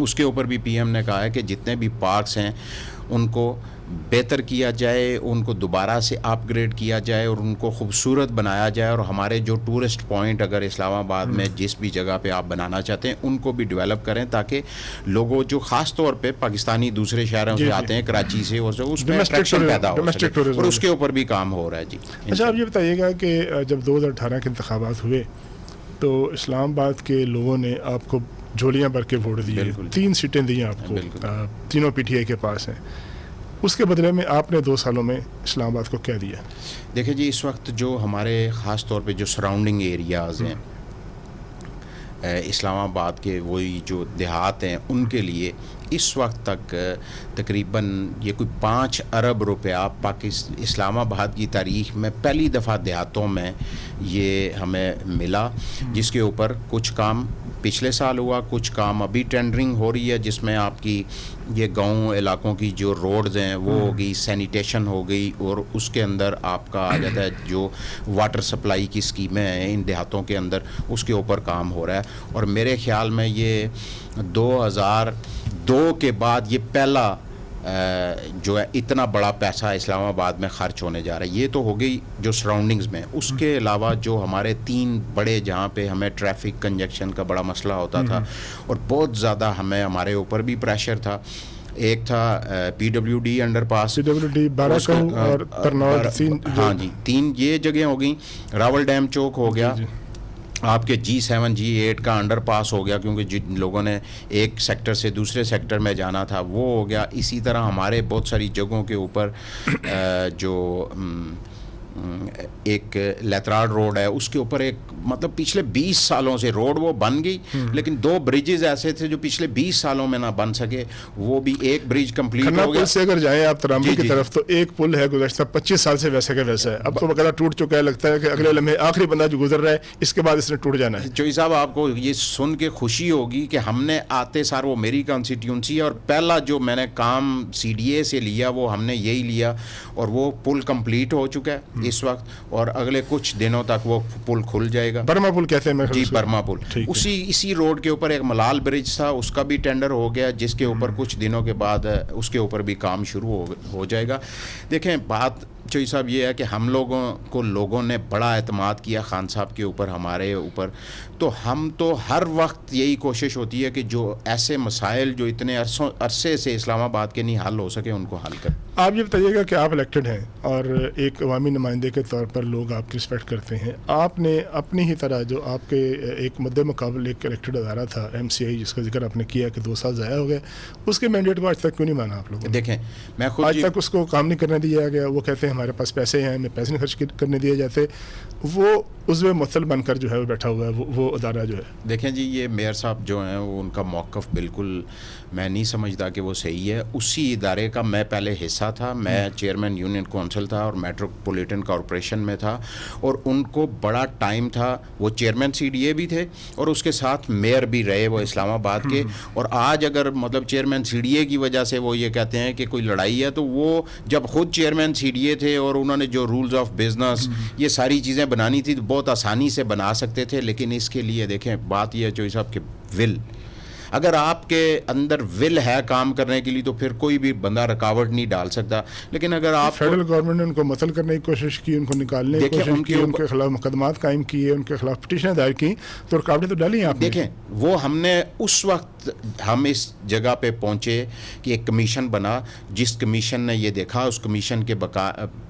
اس کے اوپر بھی پی ایم نے کہا ہے کہ جتنے بھی پارکس ہیں ان کو بہتر کیا جائے, ان کو دوبارہ سے اپ گریڈ کیا جائے اور ان کو خوبصورت بنایا جائے, اور ہمارے جو ٹورسٹ پوائنٹ اگر اسلام آباد میں جس بھی جگہ پہ آپ بنانا چاہتے ہیں ان کو بھی ڈیولپ کریں, تاکہ لوگوں جو خاص طور پہ پاکستانی دوسرے شہروں سے آتے ہیں, کراچی سے, اور اس میں اٹریکشن پیدا ہو سکے, اور اس کے اوپر بھی کام ہو رہا ہے. جی اچھا, آپ یہ بتائیے گا کہ جب 2018 کے انتخابات ہوئے تو اسلام آباد کے لوگوں نے آپ کو جھولیاں بھر کے ووٹ دیے, 3 سیٹیں دی آپ کو, تینوں پی ٹی آئی کے پاس ہیں. اس کے بدلے میں آپ نے 2 سالوں میں اسلام آباد کو کیا دیا؟ دیکھیں جی, اس وقت جو ہمارے خاص طور پہ جو سراؤنڈنگ ایریاز ہیں اسلام آباد کے, وہی جو دیہات ہیں, ان کے لیے اس وقت تک تقریباً یہ کوئی 5 ارب روپیہ اسلام آباد کی تاریخ میں پہلی دفعہ دیہاتوں میں یہ ہمیں ملا, جس کے اوپر کچھ کام پچھلے سال ہوا, کچھ کام ابھی ٹینڈرنگ ہو رہی ہے, جس میں آپ کی یہ گاؤں علاقوں کی جو روڈز ہیں وہ ہو گئی, سینیٹیشن ہو گئی, اور اس کے اندر آپ کا آ جاتا ہے جو واٹر سپلائی کی اسکیمیں ہیں ان دیہاتوں کے اندر, اس کے اوپر کام ہو رہا ہے. اور میرے خیال میں یہ 2002 کے بعد یہ پہلا جو ہے اتنا بڑا پیسہ اسلام آباد میں خرچ ہونے جا رہا ہے. یہ تو ہو گئی جو سراؤنڈنگز میں. اس کے علاوہ جو ہمارے 3 بڑے, جہاں پہ ہمیں ٹریفک کنجکشن کا بڑا مسئلہ ہوتا تھا اور بہت زیادہ ہمارے اوپر بھی پریشر تھا, ایک تھا پی ڈبلیو ڈی انڈر پاس, اور ہاں جی 3 یہ جگہیں ہو گئیں. راول ڈیم چوک ہو گیا, آپ کے G7 G8 کا انڈر پاس ہو گیا, کیونکہ جن لوگوں نے ایک سیکٹر سے دوسرے سیکٹر میں جانا تھا وہ ہو گیا. اسی طرح ہمارے بہت ساری جگہوں کے اوپر جو ایک لیتراڈ روڈ ہے, اس کے اوپر ایک مطلب پچھلے 20 سالوں سے روڈ وہ بن گئی, لیکن 2 بریجز ایسے تھے جو پچھلے 20 سالوں میں نہ بن سکے, وہ بھی ایک بریج کمپلیٹ ہو گیا. سے اگر جائیں آپ ترامبی کی طرف تو ایک پل ہے گزشتہ 25 سال سے ویسے کا ویسا ہے, اب تو وغیرہ ٹوٹ چکا ہے, لگتا ہے کہ اگلے لمحے آخری بندہ جو گزر رہا ہے اس کے بعد اس نے ٹوٹ جانا ہے. چوئی صاحب, آپ کو یہ سن کے خوشی ہوگی کہ ہم نے آتے سار, وہ میری کانسٹیٹیونسی ہے, اور پہلا جو میں نے کام CDA سے لیا وہ ہم نے یہی لیا, اور وہ پل کمپلیٹ ہو چکا ہے اس وقت, اور اگلے کچھ دنوں تک وہ پل کھل جائے گا. برما پل کہتے ہیں جی, برما پل. اسی روڈ کے اوپر ایک ملال برج تھا, اس کا بھی ٹینڈر ہو گیا, جس کے اوپر کچھ دنوں کے بعد اس کے اوپر بھی کام شروع ہو جائے گا. دیکھیں بات چوئی صاحب یہ ہے کہ ہم لوگوں نے بڑا اعتماد کیا خان صاحب کے اوپر, ہمارے اوپر, تو ہم تو ہر وقت یہی کوشش ہوتی ہے کہ جو ایسے مسائل جو اتنے عرصے سے اسلام آباد کے نہیں حل ہو سکے ان کو حل کریں. آپ یہ بتائیے گا کہ آپ الیکٹڈ ہیں اور ایک عوامی نمائندے کے طور پر لوگ آپ کی رسپیکٹ کرتے ہیں, آپ نے اپنی ہی طرح جو آپ کے ایک مد مقابل ایک الیکٹڈ ادارہ تھا MCI, جس کا ذکر آپ نے کیا کہ 2 سال ضائع ہو گئے, اس کے مینڈیٹ کو آج تک کیوں نہیں مانا آپ لوگوں نے؟ دیکھیں میں خود آج تک اس کو کام نہیں کرنے دیا گیا. وہ کہتے ہیں ہمارے پاس پیسے ہیں, ہمیں پیسے نہیں خرچ کرنے دیے جاتے. وہ عضو ممثل بن کر جو ہے وہ بیٹھا ہوا ہے وہ ادارہ جو ہے. دیکھیں جی, یہ میئر صاحب جو ہیں وہ ان کا موقف بالکل میں نہیں سمجھتا کہ وہ صحیح ہے. اسی ادارے کا میں پہلے حصہ تھا, میں چیئرمین یونین کونسل تھا اور میٹروپولیٹن کارپوریشن میں تھا, اور ان کو بڑا ٹائم تھا. وہ چیئرمین CDA بھی تھے اور اس کے ساتھ میئر بھی رہے وہ اسلام آباد کے. اور آج اگر مطلب چیئرمین CDA کی وجہ سے وہ یہ کہتے ہیں کہ کوئی لڑائی ہے, تو وہ جب خود چیئرمین CDA تھے اور انہوں نے جو رولز آف بزنس یہ ساری چیزیں بنانی تھی تو بہت آسانی سے بنا سکتے تھے. لیکن اس کے لیے دیکھیں بات یہ ہے چوئی صاحب کہ ول, اگر آپ کے اندر ول ہے کام کرنے کے لیے تو پھر کوئی بھی بندہ رکاوٹ نہیں ڈال سکتا. لیکن اگر آپ فیڈرل گورنمنٹ نے ان کو مطل کرنے کی کوشش کی, ان کو نکالنے کی کوشش کی, ان کے خلاف مقدمات قائم کیے, ان کے خلاف پٹیشنیں دائر کی, تو رکاوٹیں تو ڈالی ہیں آپ نے. دیکھیں وہ ہم نے اس وقت ہم اس جگہ پہ پہنچے کہ ایک کمیشن بنا, جس کمیشن نے یہ دیکھا, اس کمیشن کے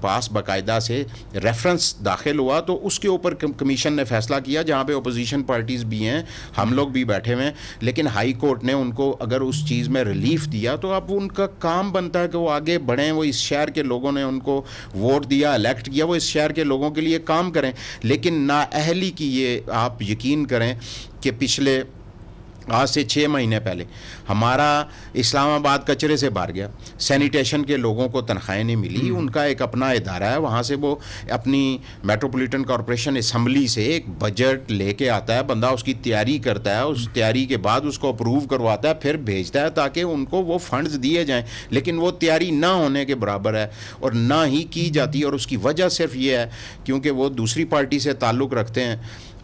پاس باقاعدہ سے ریفرنس داخل ہوا, تو اس کے اوپر کمیشن نے فیصلہ کیا, جہاں پہ اپوزیشن پارٹیز بھی ہیں, ہم لوگ بھی بیٹھے ہوئے ہیں. لیکن ہائی کورٹ نے ان کو اگر اس چیز میں ریلیف دیا تو اب ان کا کام بنتا ہے کہ وہ آگے بڑھیں. وہ اس شہر کے لوگوں نے ان کو ووٹ دیا, الیکٹ کیا, وہ اس شہر کے لوگوں کے لیے کام کریں. لیکن نااہلی کی یہ آپ یقین کریں کہ پچھلے آج سے 6 مہینے پہلے ہمارا اسلام آباد کچرے سے بھر گیا. سینیٹیشن کے لوگوں کو تنخواہیں نہیں ملی, ان کا ایک اپنا ادارہ ہے, وہاں سے وہ اپنی میٹروپولیٹن کارپوریشن اسمبلی سے ایک بجٹ لے کے آتا ہے, بندہ اس کی تیاری کرتا ہے, اس تیاری کے بعد اس کو اپروو کرواتا ہے, پھر بھیجتا ہے تاکہ ان کو وہ فنڈز دیے جائیں. لیکن وہ تیاری نہ ہونے کے برابر ہے اور نہ ہی کی جاتی, اور اس کی وجہ صرف یہ ہے کیونکہ وہ دوسری پارٹی سے تعلق رکھتے ہیں.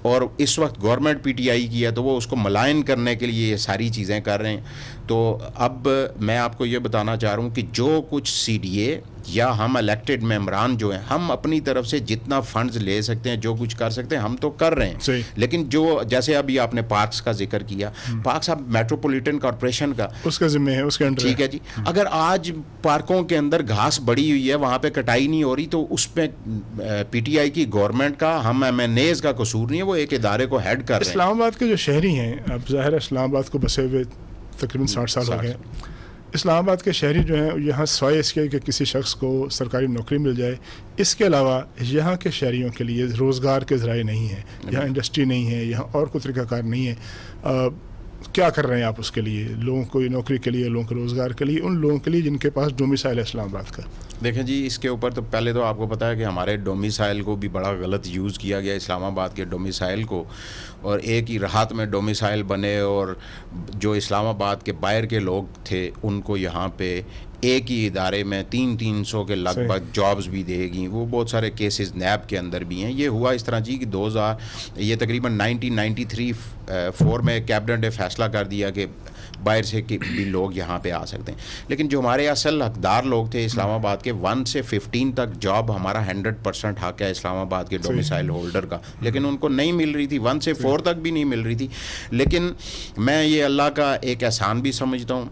اور اس وقت گورنمنٹ پی ٹی آئی کی ہے تو وہ اس کو ملائن کرنے کے لیے یہ ساری چیزیں کر رہے ہیں. تو اب میں آپ کو یہ بتانا چاہ رہا ہوں کہ جو کچھ سی ڈی اے یا ہم الیکٹڈ ممبران جو ہیں, ہم اپنی طرف سے جتنا فنڈز لے سکتے ہیں, جو کچھ کر سکتے ہیں, ہم تو کر رہے ہیں. لیکن جو جیسے ابھی آپ نے پارکس کا ذکر کیا, پارکس اب میٹروپولیٹن کارپوریشن کا اس کا ذمہ ہے, اس کے انڈر, ٹھیک ہے جی. اگر آج پارکوں کے اندر گھاس بڑی ہوئی ہے, وہاں پہ کٹائی نہیں ہو رہی, تو اس پہ پی ٹی آئی کی گورنمنٹ کا, ہم ایم این ایز کا قصور نہیں ہے, وہ ایک ادارے کو ہیڈ کر رہے ہیں. اسلام آباد کے جو شہری ہیں, اب ظاہر ہے اسلام آباد کو بسے ہوئے تقریباً 60 سال ہو گئے. اسلام آباد کے شہری جو ہیں یہاں سوائے اس کے کہ کسی شخص کو سرکاری نوکری مل جائے, اس کے علاوہ یہاں کے شہریوں کے لیے روزگار کے ذرائع نہیں ہیں, یہاں انڈسٹری نہیں ہے, یہاں اور کوئی طریقہ کار نہیں ہے. کیا کر رہے ہیں آپ اس کے لیے, لوگوں کو نوکری کے لیے, لوگوں کے روزگار کے لیے, ان لوگوں کے لیے جن کے پاس ڈومیسائل ہے اسلام آباد کا؟ دیکھیں جی, اس کے اوپر تو پہلے تو آپ کو پتہ ہے کہ ہمارے ڈومیسائل کو بھی بڑا غلط یوز کیا گیا, اسلام آباد کے ڈومیسائل کو, اور ایک ہی راحت میں ڈومیسائل بنے, اور جو اسلام آباد کے باہر کے لوگ تھے ان کو یہاں پہ ایک ہی ادارے میں 300 کے لگ بھگ جابز بھی دے گی. وہ بہت سارے کیسز نیب کے اندر بھی ہیں. یہ ہوا اس طرح جی کہ یہ تقریباً 1993-4 میں کیبنٹ نے فیصلہ کر دیا کہ باہر سے بھی لوگ یہاں پہ آ سکتے ہیں. لیکن جو ہمارے اصل حقدار لوگ تھے اسلام آباد کے, 1 سے 15 تک جاب ہمارا 100% حق ہے اسلام آباد کے ڈومیسائل ہولڈر کا, لیکن ان کو نہیں مل رہی تھی, 1 سے 4 تک بھی نہیں مل رہی تھی. لیکن میں یہ اللہ کا ایک احسان بھی سمجھتا ہوں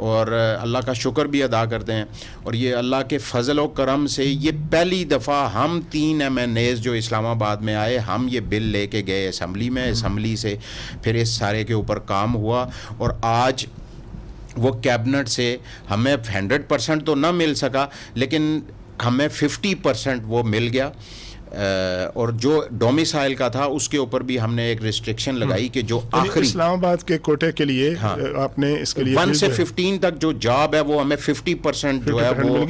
اور اللہ کا شکر بھی ادا کرتے ہیں, اور یہ اللہ کے فضل و کرم سے یہ پہلی دفعہ ہم 3 ایم این ایز جو اسلام آباد میں آئے, ہم یہ بل لے کے گئے اسمبلی میں, اسمبلی سے پھر اس سارے کے اوپر کام ہوا, اور آج وہ کیبنٹ سے ہمیں 100% تو نہ مل سکا, لیکن ہمیں 50% وہ مل گیا. اور جو ڈومیسائل کا تھا اس کے اوپر بھی ہم نے ایک ریسٹرکشن لگائی کہ جو آخری اسلام آباد کے کوٹے کے لیے آپ نے اس کے لیے 1 سے 15 تک جو جاب ہے وہ ہمیں 50% جو ہے وہ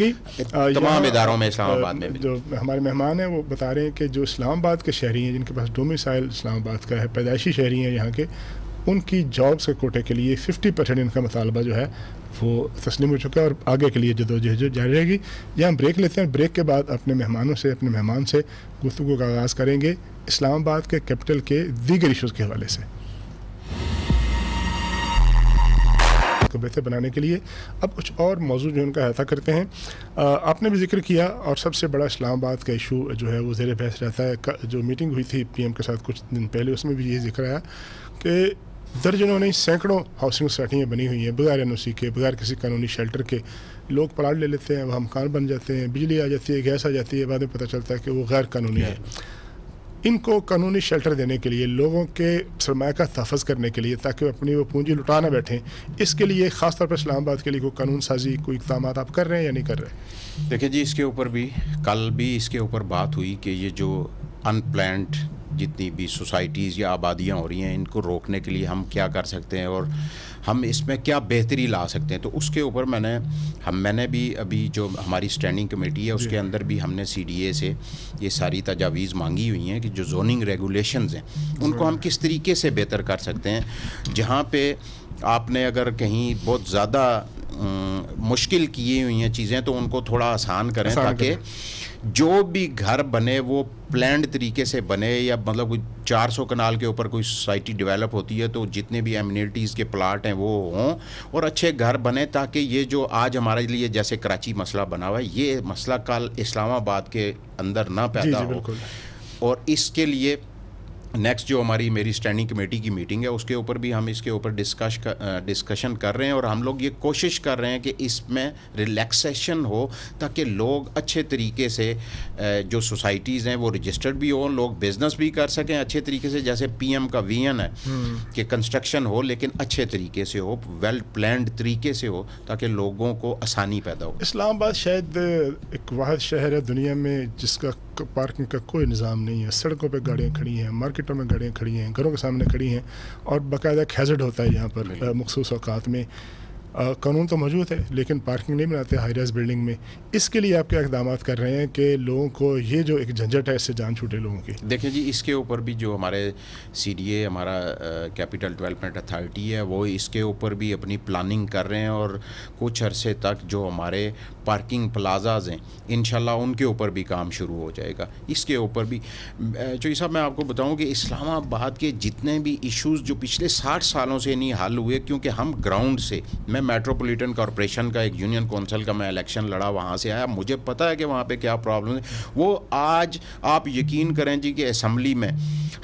تمام اداروں میں اسلام آباد میں. جو ہمارے مہمان ہیں وہ بتا رہے ہیں کہ جو اسلام آباد کے شہری ہیں جن کے پاس ڈومیسائل اسلام آباد کا ہے, پیدائشی شہری ہیں یہاں کے, ان کی جابس کے کوٹے کے لیے 50% ان کا مطالبہ جو ہے وہ تسلیم ہو چکا ہے, اور آگے کے لیے جدوجہد جاری رہے گی. یہاں بریک لیتے ہیں, بریک کے بعد اپنے مہمان سے گفتگو کا آغاز کریں گے اسلام آباد کے کیپٹل کے دیگر ایشوز کے حوالے سے. کو بہتر بنانے کے لیے اب کچھ اور موضوع جو ان کا احاطہ کرتے ہیں. آپ نے بھی ذکر کیا, اور سب سے بڑا اسلام آباد کا ایشو جو ہے وہ زیر بحث رہتا ہے. جو میٹنگ ہوئی تھی پی ایم کے ساتھ کچھ دن پہلے, اس میں بھی یہ ذکر آیا کہ درجنوں نہیں سینکڑوں ہاؤسنگ سوسائٹیاں بنی ہوئی ہیں بغیر این او سی کے, بغیر کسی قانونی شیلٹر کے. لوگ پلاٹ لے لیتے ہیں, وہاں مکان بن جاتے ہیں, بجلی آ جاتی ہے, گیس آ جاتی ہے, بعد میں پتہ چلتا ہے کہ وہ غیر قانونی ہے. ان کو قانونی شیلٹر دینے کے لیے, لوگوں کے سرمایہ کا تحفظ کرنے کے لیے, تاکہ وہ اپنی وہ پونجی لٹا نہ بیٹھیں, اس کے لیے خاص طور پر اسلام آباد کے لیے کوئی قانون سازی, کوئی اقدامات آپ کر رہے ہیں یا نہیں کر رہے؟ دیکھیں جی, اس کے اوپر بھی کل بھی اس کے اوپر بات ہوئی کہ یہ جو ان پلانڈ جتنی بھی سوسائٹیز یا آبادیاں ہو رہی ہیں, ان کو روکنے کے لیے ہم کیا کر سکتے ہیں اور ہم اس میں کیا بہتری لا سکتے ہیں. تو اس کے اوپر میں نے بھی ابھی جو ہماری اسٹینڈنگ کمیٹی ہے اس کے اندر بھی ہم نے سی ڈی اے سے یہ ساری تجاویز مانگی ہوئی ہیں کہ جو زوننگ ریگولیشنز ہیں ان کو ہم کس طریقے سے بہتر کر سکتے ہیں. جہاں پہ آپ نے اگر کہیں بہت زیادہ مشکل کی ہوئی ہیں چیزیں تو ان کو تھوڑا آسان کریں, تاکہ جو بھی گھر بنے وہ پلانڈ طریقے سے بنے, یا مطلب کوئی 400 کنال کے اوپر کوئی سوسائٹی ڈیولپ ہوتی ہے تو جتنے بھی ایمینٹیز کے پلاٹ ہیں وہ ہوں اور اچھے گھر بنے, تاکہ یہ جو آج ہمارے لیے جیسے کراچی مسئلہ بنا ہوا ہے, یہ مسئلہ کل اسلام آباد کے اندر نہ پیدا ہو. اور اس کے لیے نیکسٹ جو میری اسٹینڈنگ کمیٹی کی میٹنگ ہے اس کے اوپر بھی ہم اس کے اوپر ڈسکشن کر رہے ہیں, اور ہم لوگ یہ کوشش کر رہے ہیں کہ اس میں ریلیکسیشن ہو, تاکہ لوگ اچھے طریقے سے جو سوسائٹیز ہیں وہ رجسٹرڈ بھی ہوں, لوگ بزنس بھی کر سکیں اچھے طریقے سے, جیسے پی ایم کا ویژن ہے کہ کنسٹرکشن ہو لیکن اچھے طریقے سے ہو, ویل پلانڈ طریقے سے ہو, تاکہ لوگوں کو آسانی پیدا ہو. اسلام آباد شاید ایک واحد شہر ہے دنیا میں جس کا پارکنگ کا کوئی نظام نہیں ہے. سڑکوں پہ گاڑیاں کھڑی ہیں, مارکیٹوں میں گاڑیاں کھڑی ہیں, گھروں کے سامنے کھڑی ہیں, اور باقاعدہ ایک ہیزرڈ ہوتا ہے یہاں پر مخصوص اوقات میں. قانون تو موجود ہے لیکن پارکنگ نہیں بناتے ہائی رائز بلڈنگ میں. اس کے لیے آپ کیا اقدامات کر رہے ہیں کہ لوگوں کو یہ جو ایک جھنجھٹ ہے اس سے جان چھوٹے لوگوں کی؟ دیکھیں جی اس کے اوپر بھی جو ہمارے سی ڈی اے ہمارا کیپٹل ڈیولپمنٹ اتھارٹی ہے وہ اس کے اوپر بھی اپنی پلاننگ کر رہے ہیں اور کچھ عرصے تک جو ہمارے پارکنگ پلازاز ہیں انشاءاللہ ان کے اوپر بھی کام شروع ہو جائے گا. اس کے اوپر بھی چوہی صاحب میں آپ کو بتاؤں کہ اسلام آباد کے جتنے بھی ایشوز جو پچھلے 60 سالوں سے نہیں حل ہوئے, کیونکہ ہم گراؤنڈ سے, میں میٹروپولیٹن کارپوریشن کا ایک یونین کونسل کا میں الیکشن لڑا, وہاں سے آیا, مجھے پتہ ہے کہ وہاں پہ کیا پرابلم ہے. وہ آج آپ یقین کریں جی کہ اسمبلی میں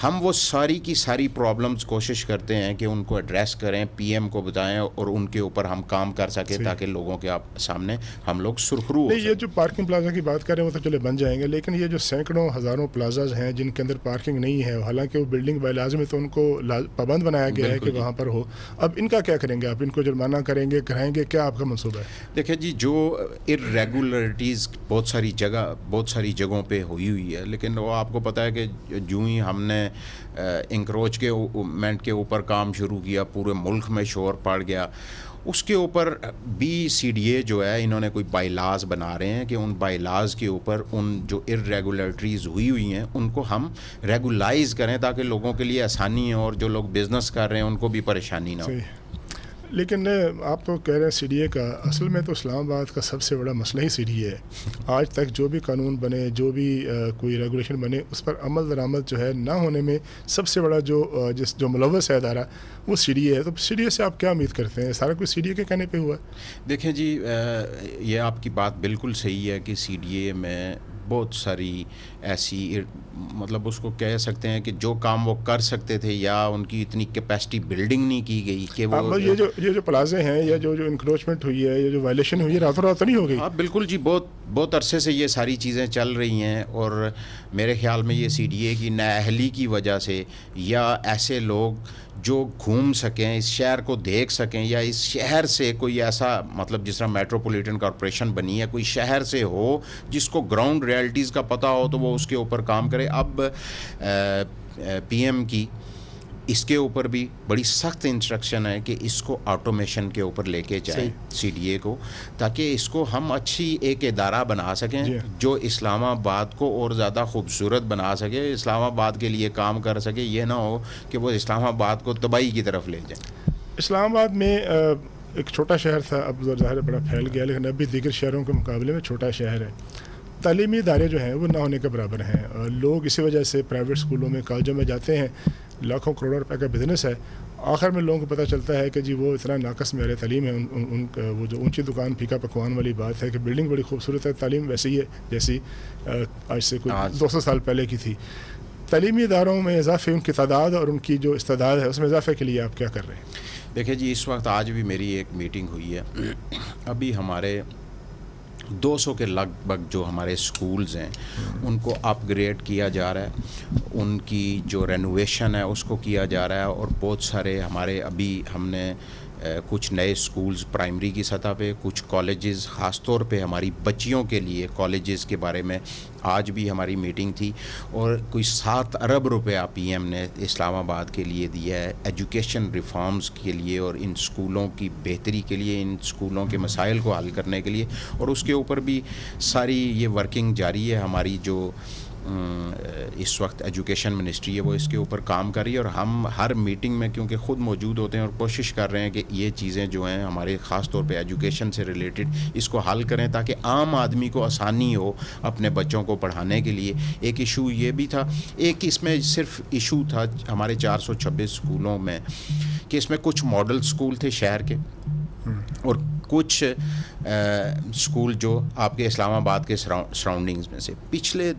ہم وہ ساری کی ساری پرابلمز کوشش کرتے ہیں کہ ان کو ایڈریس کریں, پی ایم کو بتائیں اور ان کے اوپر ہم کام کر سکیں تاکہ لوگوں کے سامنے ہم لوگ سرخرو ہو. یہ جو پارکنگ پلازا کی بات کر رہے ہیں وہ تو چلے بن جائیں گے, لیکن یہ جو سینکڑوں ہزاروں پلازاز ہیں جن کے اندر پارکنگ نہیں ہے, حالانکہ وہ بلڈنگ بائی لازم ہے تو ان کو پابند بنایا گیا ہے کہ وہاں پر ہو, اب ان کا کیا کریں گے آپ؟ ان کو جرمانہ کریں گے, کرائیں گے, کیا آپ کا منصوبہ ہے؟ دیکھیں جی جو ارریگولرٹیز بہت ساری جگہوں پہ ہوئی ہے, لیکن وہ آپ کو پتہ ہے کہ جو ہی ہم نے انکروچمنٹ کے اوپر کام شروع کیا پورے ملک میں شور پڑ گیا. اس کے اوپر بھی سی ڈی اے جو ہے انہوں نے کوئی بائی لاز بنا رہے ہیں کہ ان بائی لاز کے اوپر ان جو ارریگولرٹیز ہوئی ہیں ان کو ہم ریگولائز کریں تاکہ لوگوں کے لیے آسانی ہو اور جو لوگ بزنس کر رہے ہیں ان کو بھی پریشانی نہ ہو. لیکن آپ تو کہہ رہے ہیں سی ڈی اے کا, اصل میں تو اسلام آباد کا سب سے بڑا مسئلہ ہی سی ڈی اے ہے. آج تک جو بھی قانون بنے, جو بھی کوئی ریگولیشن بنے, اس پر عمل درآمد جو ہے نہ ہونے میں سب سے بڑا جو ملوث ہے ادارہ وہ سی ڈی اے ہے. تو سی ڈی اے سے آپ کیا امید کرتے ہیں؟ سارا کچھ سی ڈی اے کے کہنے پہ ہوا ہے؟ دیکھیں جی یہ آپ کی بات بالکل صحیح ہے کہ سی ڈی اے میں بہت ساری ایسی مطلب اس کو کہہ سکتے ہیں کہ جو کام وہ کر سکتے تھے یا ان کی اتنی کیپیسٹی بلڈنگ نہیں کی گئی کہ وہ یہ جو پلازے ہیں یا جو انکروچمنٹ ہوئی ہے یا جو وائلیشن ہوئی ہے راتوں رات نہیں ہو گئی. ہاں بالکل جی, بہت عرصے سے یہ ساری چیزیں چل رہی ہیں اور میرے خیال میں یہ سی ڈی اے کی نااہلی کی وجہ سے یا ایسے لوگ جو گھوم سکیں, اس شہر کو دیکھ سکیں, یا اس شہر سے کوئی ایسا مطلب جس طرح میٹروپولیٹن کارپوریشن بنی ہے کوئی شہر سے ہو جس کو گراؤنڈ ریالٹیز کا پتہ ہو تو وہ اس کے اوپر کام کرے. اب پی ایم کی اس کے اوپر بھی بڑی سخت انسٹرکشن ہے کہ اس کو آٹومیشن کے اوپر لے کے جائیں سی ڈی اے کو, تاکہ اس کو ہم اچھی ایک ادارہ بنا سکیں جو اسلام آباد کو اور زیادہ خوبصورت بنا سکے, اسلام آباد کے لیے کام کر سکے. یہ نہ ہو کہ وہ اسلام آباد کو تباہی کی طرف لے جائیں. اسلام آباد میں ایک چھوٹا شہر تھا, اب ظاہر بڑا پھیل گیا, لیکن اب بھی دیگر شہروں کے مقابلے میں چھوٹا شہر ہے. تعلیمی ادارے جو ہیں وہ نہ ہونے کے برابر ہیں. لوگ اسی وجہ سے پرائیویٹ اسکولوں میں, کالجوں میں جاتے ہیں, لاکھوں کروڑوں روپے کا بزنس ہے. آخر میں لوگوں کو پتہ چلتا ہے کہ جی وہ اتنا ناقص معیار تعلیم ہے, ان وہ جو اونچی دکان پھیکا پکوان والی بات ہے کہ بلڈنگ بڑی خوبصورت ہے, تعلیم ویسی ہے جیسی آج سے کوئی 200 سال پہلے کی تھی. تعلیمی اداروں میں اضافے, ان کی تعداد اور ان کی جو استعداد ہے اس میں اضافے کے لیے آپ کیا کر رہے ہیں؟ دیکھیں جی اس وقت آج بھی میری ایک میٹنگ ہوئی ہے, ابھی ہمارے 200 کے لگ بھگ جو ہمارے سکولز ہیں ان کو اپ گریڈ کیا جا رہا ہے, ان کی جو رینوویشن ہے اس کو کیا جا رہا ہے. اور بہت سارے ہمارے ابھی ہم نے کچھ نئے سکولز پرائمری کی سطح پہ, کچھ کالجز, خاص طور پہ ہماری بچیوں کے لیے کالجز کے بارے میں آج بھی ہماری میٹنگ تھی, اور کوئی 7 ارب روپیہ پی ایم نے اسلام آباد کے لیے دیا ہے ایجوکیشن ریفارمز کے لیے اور ان سکولوں کی بہتری کے لیے, ان سکولوں کے مسائل کو حل کرنے کے لیے. اور اس کے اوپر بھی ساری یہ ورکنگ جاری ہے. ہماری جو اس وقت ایجوکیشن منسٹری ہے وہ اس کے اوپر کام کر رہی ہے, اور ہم ہر میٹنگ میں کیونکہ خود موجود ہوتے ہیں اور کوشش کر رہے ہیں کہ یہ چیزیں جو ہیں ہمارے خاص طور پہ ایجوکیشن سے ریلیٹڈ اس کو حل کریں تاکہ عام آدمی کو آسانی ہو اپنے بچوں کو پڑھانے کے لیے. ایک ایشو یہ بھی تھا, ایک اس میں صرف ایشو تھا ہمارے 426 اسکولوں میں کہ اس میں کچھ ماڈل اسکول تھے شہر کے, اور کچھ اسکول جو آپ کے اسلام آباد کے سراؤنڈنگز میں سے پچھلے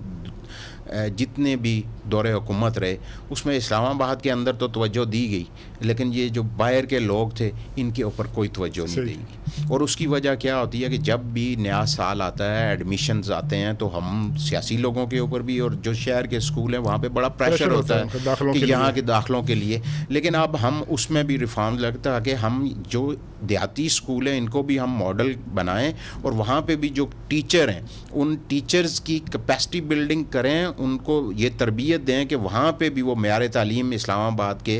جتنے بھی دور حکومت رہے اس میں اسلام آباد کے اندر تو توجہ دی گئی, لیکن یہ جو باہر کے لوگ تھے ان کے اوپر کوئی توجہ نہیں دی گئی. اور اس کی وجہ کیا ہوتی ہے کہ جب بھی نیا سال آتا ہے, ایڈمیشنز آتے ہیں, تو ہم سیاسی لوگوں کے اوپر بھی اور جو شہر کے اسکول ہیں وہاں پہ بڑا پریشر ہوتا ہے کہ یہاں کے داخلوں کے لیے. لیکن اب ہم اس میں بھی ریفارم لگتا ہے کہ ہم جو دیہاتی اسکول ہیں ان کو بھی ہم ماڈل بنائیں, اور وہاں پہ بھی جو ٹیچر ہیں ان ٹیچرز کی کیپیسٹی بلڈنگ کریں, ان کو یہ تربیت دیں کہ وہاں پہ بھی وہ معیار تعلیم اسلام آباد کے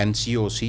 NCOC,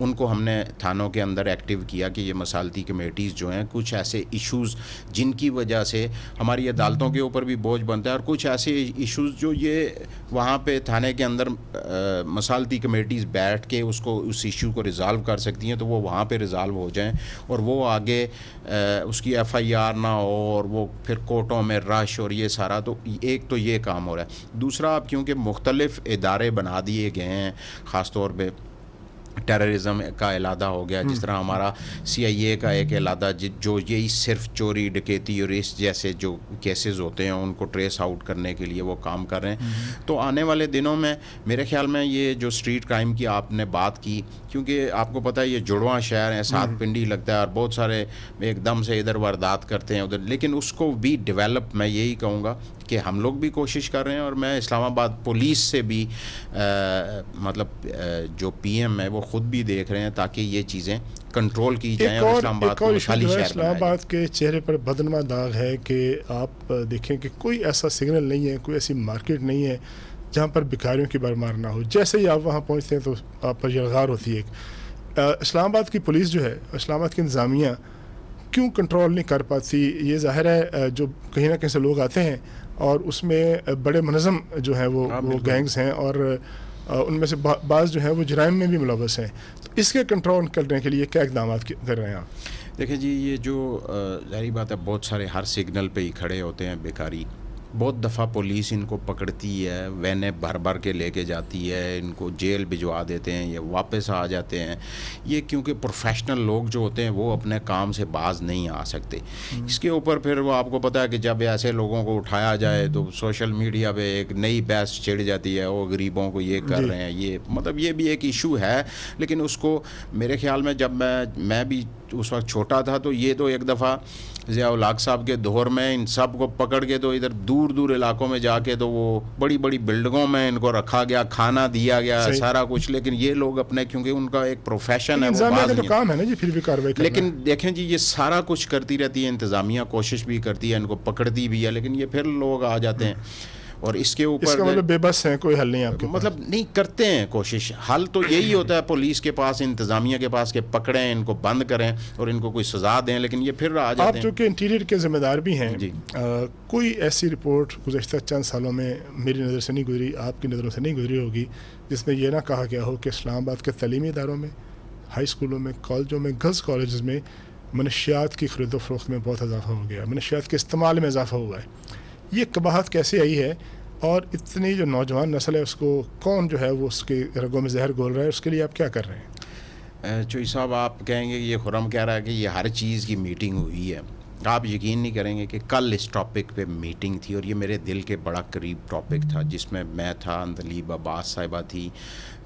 ان کو ہم نے تھانوں کے اندر ایکٹیو کیا کہ یہ مصالحتی کمیٹیز جو ہیں کچھ ایسے ایشوز جن کی وجہ سے ہماری عدالتوں کے اوپر بھی بوجھ بنتا ہے اور کچھ ایسے ایشوز جو یہ وہاں پہ تھانے کے اندر مصالحتی کمیٹیز بیٹھ کے اس ایشو کو ریزالو کر سکتی ہیں تو وہ وہاں پہ ریزالو ہو جائیں اور وہ آگے اس کی ایف آئی آر نہ ہو اور وہ پھر کورٹوں میں رش اور یہ سارا. تو ایک تو یہ کام ہو رہا ہے. دوسرا اب کیونکہ مختلف ادارے بنا دیے گئے ہیں, خاص طور پہ ٹیررزم کا علادہ ہو گیا, جس طرح ہمارا سی آئی اے کا ایک علادہ جو یہی صرف چوری ڈکیتی اور اس جیسے جو کیسز ہوتے ہیں ان کو ٹریس آؤٹ کرنے کے لیے وہ کام کر رہے ہیں. تو آنے والے دنوں میں میرے خیال میں یہ جو اسٹریٹ کرائم کی آپ نے بات کی, کیونکہ آپ کو پتہ ہے یہ جڑواں شہر ہیں, ساتھ پنڈی لگتا ہے اور بہت سارے ایک دم سے ادھر واردات کرتے ہیں ادھر, لیکن اس کو بھی ڈیولپ میں یہی کہوں گا کہ ہم لوگ بھی کوشش کر رہے ہیں اور میں اسلام آباد پولیس سے بھی مطلب جو پی ایم ہے وہ خود بھی دیکھ رہے ہیں تاکہ یہ چیزیں کنٹرول کی جائیں اور اسلام آباد کو خالی شہر اسلام آباد کے چہرے پر بدنما داغ ہے کہ آپ دیکھیں کہ کوئی ایسا سگنل نہیں ہے, کوئی ایسی مارکیٹ نہیں ہے جہاں پر بھکاریوں کی برمار نہ ہو. جیسے ہی آپ وہاں پہنچتے ہیں تو آپ پر یلغار ہوتی ہے. اسلام آباد کی پولیس جو ہے, اسلام آباد کی انتظامیہ کیوں کنٹرول نہیں کر پاتی؟ یہ ظاہر ہے جو کہیں نہ کہیں سے لوگ آتے ہیں اور اس میں بڑے منظم جو ہیں وہ گینگز ہیں اور ان میں سے بعض جو ہیں وہ جرائم میں بھی ملوث ہیں. تو اس کے کنٹرول کرنے کے لیے کیا اقدامات کر رہے ہیں آپ؟ دیکھیں جی, یہ جو ظاہری بات ہے بہت سارے ہر سگنل پہ ہی کھڑے ہوتے ہیں بیکاری. بہت دفعہ پولیس ان کو پکڑتی ہے, وینیں بھر بھر کے لے کے جاتی ہے, ان کو جیل بھجوا دیتے ہیں, یہ واپس آ جاتے ہیں. یہ کیونکہ پروفیشنل لوگ جو ہوتے ہیں وہ اپنے کام سے باز نہیں آ سکتے. اس کے اوپر پھر وہ آپ کو پتہ ہے کہ جب ایسے لوگوں کو اٹھایا جائے تو سوشل میڈیا پہ ایک نئی بحث چھڑ جاتی ہے, وہ غریبوں کو یہ کر رہے ہیں, یہ مطلب یہ بھی ایک ایشو ہے. لیکن اس کو میرے خیال میں جب میں بھی اس وقت چھوٹا تھا تو یہ تو ایک دفعہ ضیاء الحق صاحب کے دور میں ان سب کو پکڑ کے تو ادھر دور دور علاقوں میں جا کے تو وہ بڑی بڑی بلڈنگوں میں ان کو رکھا گیا, کھانا دیا گیا, سارا کچھ. لیکن یہ لوگ اپنے کیونکہ ان کا ایک پروفیشن ہے, وہ باز نہیں کام ہے نا جی, پھر بھی کارروائی کرنا. لیکن دیکھیں جی یہ سارا کچھ کرتی رہتی ہے انتظامیہ, کوشش بھی کرتی ہے, ان کو پکڑتی بھی ہے, لیکن یہ پھر لوگ آ جاتے ہیں. اور اس کے اوپر اس کا مطلب بے بس ہیں, کوئی حل نہیں آپ کے مطلب نہیں کرتے ہیں کوشش. حل تو یہی ہوتا ہے پولیس کے پاس, انتظامیہ کے پاس کہ پکڑیں, ان کو بند کریں اور ان کو کوئی سزا دیں, لیکن یہ پھر آ جاتے ہیں. آپ جو کہ انٹیریئر کے ذمہ دار بھی ہیں جی, کوئی ایسی رپورٹ گزشتہ چند سالوں میں میری نظر سے نہیں گزری, آپ کی نظروں سے نہیں گزری ہوگی, جس میں یہ نہ کہا گیا ہو کہ اسلام آباد کے تعلیمی اداروں میں, ہائی اسکولوں میں, کالجوں میں, گرلز کالجز میں منشیات کی خرید و فروخت میں بہت اضافہ ہو گیا, منشیات کے استعمال میں اضافہ ہوا ہے. یہ قباحت کیسے آئی ہے اور اتنی جو نوجوان نسل ہے اس کو کون جو ہے وہ اس کے رگوں میں زہر گھول رہا ہے, اس کے لیے آپ کیا کر رہے ہیں؟ چوئی صاحب آپ کہیں گے یہ خرم کہہ رہا ہے کہ یہ ہر چیز کی میٹنگ ہوئی ہے. آپ یقین نہیں کریں گے کہ کل اس ٹاپک پہ میٹنگ تھی اور یہ میرے دل کے بڑا قریب ٹاپک تھا, جس میں تھا, اندلیب عباس صاحبہ تھی,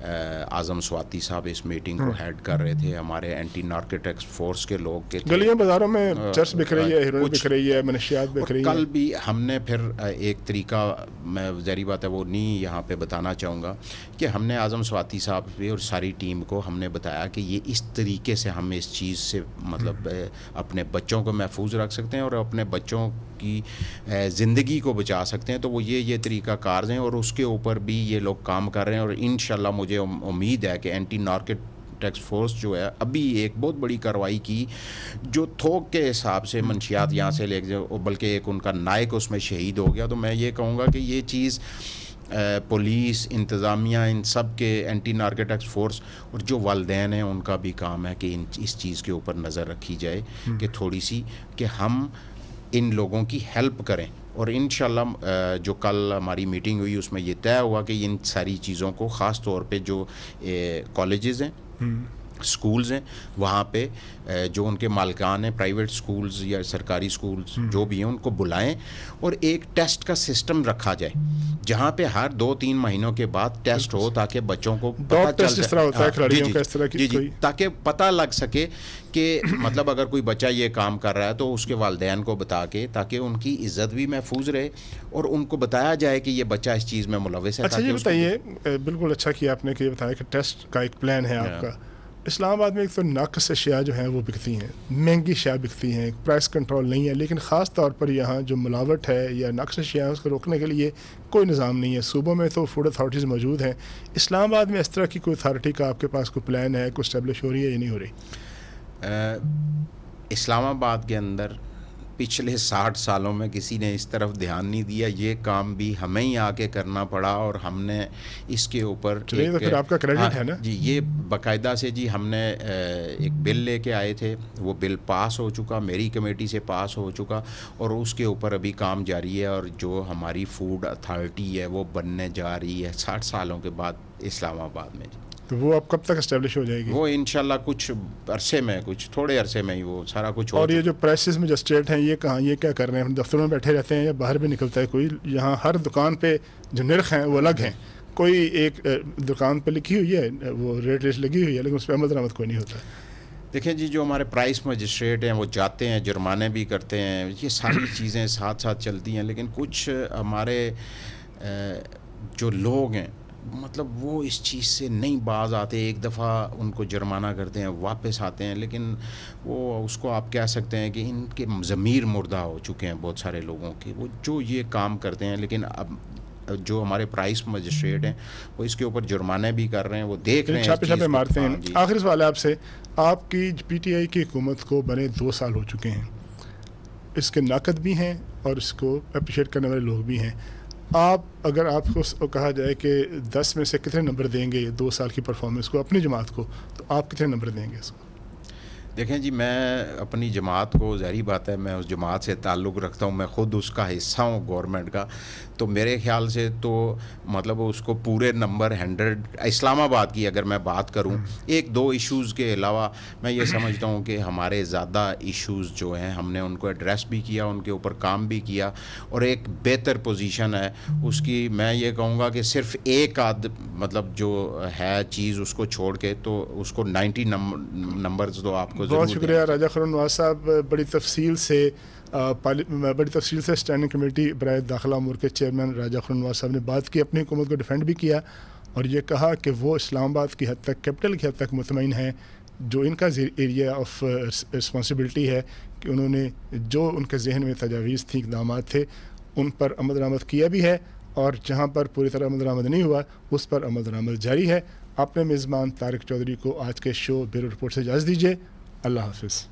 اعظم سواتی صاحب اس میٹنگ کو ہیڈ کر رہے تھے, ہمارے اینٹی نارکوٹکس فورس کے لوگ کے تھے. گلیوں بازاروں میں چرس بک رہی ہے, ہیروئن بک رہی ہے, منشیات بک رہی ہے. کل بھی ہم نے پھر ایک طریقہ, میں ظاہری بات ہے وہ نہیں یہاں پہ بتانا چاہوں گا, کہ ہم نے اعظم سواتی صاحب بھی اور ساری ٹیم کو ہم نے بتایا کہ یہ اس طریقے سے ہم اس چیز سے مطلب اپنے بچوں کو محفوظ رکھ سکتے ہیں اور اپنے بچوں کی زندگی کو بچا سکتے ہیں. تو وہ یہ طریقہ کار ہیں اور اس کے اوپر بھی یہ لوگ کام کر رہے ہیں. اور انشاءاللہ مجھے امید ہے کہ اینٹی نارکوٹکس فورس جو ہے ابھی ایک بہت بڑی کارروائی کی, جو تھوک کے حساب سے منشیات یہاں سے لے کے, بلکہ ایک ان کا نائک اس میں شہید ہو گیا. تو میں یہ کہوں گا کہ یہ چیز پولیس, انتظامیہ, ان سب کے, اینٹی نارکوٹکس فورس اور جو والدین ہیں ان کا بھی کام ہے کہ اس چیز کے اوپر نظر رکھی جائے کہ تھوڑی سی کہ ہم ان لوگوں کی ہیلپ کریں. اور انشاءاللہ جو کل ہماری میٹنگ ہوئی اس میں یہ طے ہوا کہ ان ساری چیزوں کو خاص طور پہ جو کالجز ہیں, اسکولز ہیں, وہاں پہ جو ان کے مالکان ہیں, پرائیویٹ اسکولز یا سرکاری اسکولز جو بھی ہیں, ان کو بلائیں اور ایک ٹیسٹ کا سسٹم رکھا جائے جہاں پہ ہر 2-3 مہینوں کے بعد ٹیسٹ ہو تاکہ بچوں کو پتہ چل جائے, تاکہ پتہ لگ سکے کہ مطلب اگر کوئی بچہ یہ کام کر رہا ہے تو اس کے والدین کو بتا کے, تاکہ ان کی عزت بھی محفوظ رہے اور ان کو بتایا جائے کہ یہ بچہ اس چیز میں ملوث ہے. اچھا یہ بتائیے, بالکل اچھا کیا آپ نے کہ یہ بتایا کہ ٹیسٹ کا ایک پلان ہے آپ کا, اسلام آباد میں ایک تو ناقص اشیاء جو ہیں وہ بکتی ہیں، مہنگی اشیاء بکتی ہیں، پرائس کنٹرول نہیں ہے، لیکن خاص طور پر یہاں جو ملاوٹ ہے یا ناقص اشیاء ہے اس کو روکنے کے لیے کوئی نظام نہیں ہے. صوبوں میں تو فوڈ اتھارٹیز موجود ہیں، اسلام آباد میں اس طرح کی کوئی اتھارٹی کا آپ کے پاس کوئی پلان ہے، کوئی اسٹیبلش ہو رہی ہے یا نہیں ہو رہی؟ اسلام آباد کے اندر پچھلے 60 سالوں میں کسی نے اس طرف دھیان نہیں دیا. یہ کام بھی ہمیں ہی آ کے کرنا پڑا اور ہم نے اس کے اوپر تو پھر آپ کا کریڈٹ ہے نا جی. یہ باقاعدہ سے جی ہم نے ایک بل لے کے آئے تھے، وہ بل پاس ہو چکا، میری کمیٹی سے پاس ہو چکا اور اس کے اوپر ابھی کام جاری ہے. اور جو ہماری فوڈ اتھارٹی ہے وہ بننے جا رہی ہے 60 سالوں کے بعد اسلام آباد میں. تو وہ اب کب تک اسٹیبلش ہو جائے گی؟ وہ انشاءاللہ کچھ عرصے میں، کچھ تھوڑے عرصے میں ہی وہ سارا کچھ ہو. اور یہ جو پرائسز میں جو اسٹیٹ ہیں یہ کہاں، یہ کیا کر رہے ہیں؟ دفتروں میں بیٹھے رہتے ہیں یا باہر بھی نکلتا ہے کوئی؟ یہاں ہر دکان پہ جو نرخ ہیں وہ الگ ہیں، کوئی ایک دکان پہ لکھی ہوئی ہے وہ ریٹ لسٹ لگی ہوئی ہے لیکن اس پہ عمل درآمد کوئی نہیں ہوتا. دیکھیں جی، جو ہمارے پرائس مجسٹریٹ ہیں وہ جاتے ہیں، جرمانے بھی کرتے ہیں، یہ ساری چیزیں ساتھ ساتھ چلتی ہیں. لیکن کچھ ہمارے جو لوگ ہیں مطلب وہ اس چیز سے نہیں باز آتے. ایک دفعہ ان کو جرمانہ کرتے ہیں، واپس آتے ہیں، لیکن وہ اس کو آپ کہہ سکتے ہیں کہ ان کے ضمیر مردہ ہو چکے ہیں بہت سارے لوگوں کے، وہ جو یہ کام کرتے ہیں. لیکن اب جو ہمارے پرائس مجسٹریٹ ہیں وہ اس کے اوپر جرمانے بھی کر رہے ہیں، وہ دیکھ رہے ہیں، چھاپے مارتے ہیں. جی. آخری سوال ہے آپ سے، آپ کی پی ٹی آئی کی حکومت کو بنے 2 سال ہو چکے ہیں، اس کے ناقد بھی ہیں اور اس کو اپریشیٹ کرنے والے لوگ بھی ہیں. آپ اگر آپ کو کہا جائے کہ 10 میں سے کتنے نمبر دیں گے 2 سال کی پرفارمنس کو اپنی جماعت کو، تو آپ کتنے نمبر دیں گے اس کو؟ دیکھیں جی، میں اپنی جماعت کو، ظاہری بات ہے میں اس جماعت سے تعلق رکھتا ہوں، میں خود اس کا حصہ ہوں گورنمنٹ کا، تو میرے خیال سے تو مطلب اس کو پورے نمبر 100 اسلام آباد کی اگر میں بات کروں 1-2 ایشوز کے علاوہ میں یہ سمجھتا ہوں کہ ہمارے زیادہ ایشوز جو ہیں ہم نے ان کو ایڈریس بھی کیا، ان کے اوپر کام بھی کیا اور ایک بہتر پوزیشن ہے اس کی. میں یہ کہوں گا کہ صرف ایک آدھ مطلب جو ہے چیز اس کو چھوڑ کے تو اس کو 90 نمبرز تو آپ کو ضرور. بہت شکریہ راجہ خورم نواز صاحب. بڑی تفصیل سے اسٹینڈنگ کمیٹی برائے داخلہ امور کے چیئرمین راجہ خورم نواز صاحب نے بات کی، اپنی حکومت کو ڈیفینڈ بھی کیا اور یہ کہا کہ وہ اسلام آباد کی حد تک، کیپٹل کی حد تک مطمئن ہیں. جو ان کا ایریا آف رسپانسبلٹی ہے کہ انہوں نے جو ان کے ذہن میں تجاویز تھیں، اقدامات تھے، ان پر عمل درآمد کیا بھی ہے اور جہاں پر پوری طرح عمل درآمد نہیں ہوا اس پر عمل درآمد جاری ہے. اپنے میزبان طارق چودھری کو آج کے شو بیورو رپورٹ سے اجازت دیجیے. اللہ حافظ.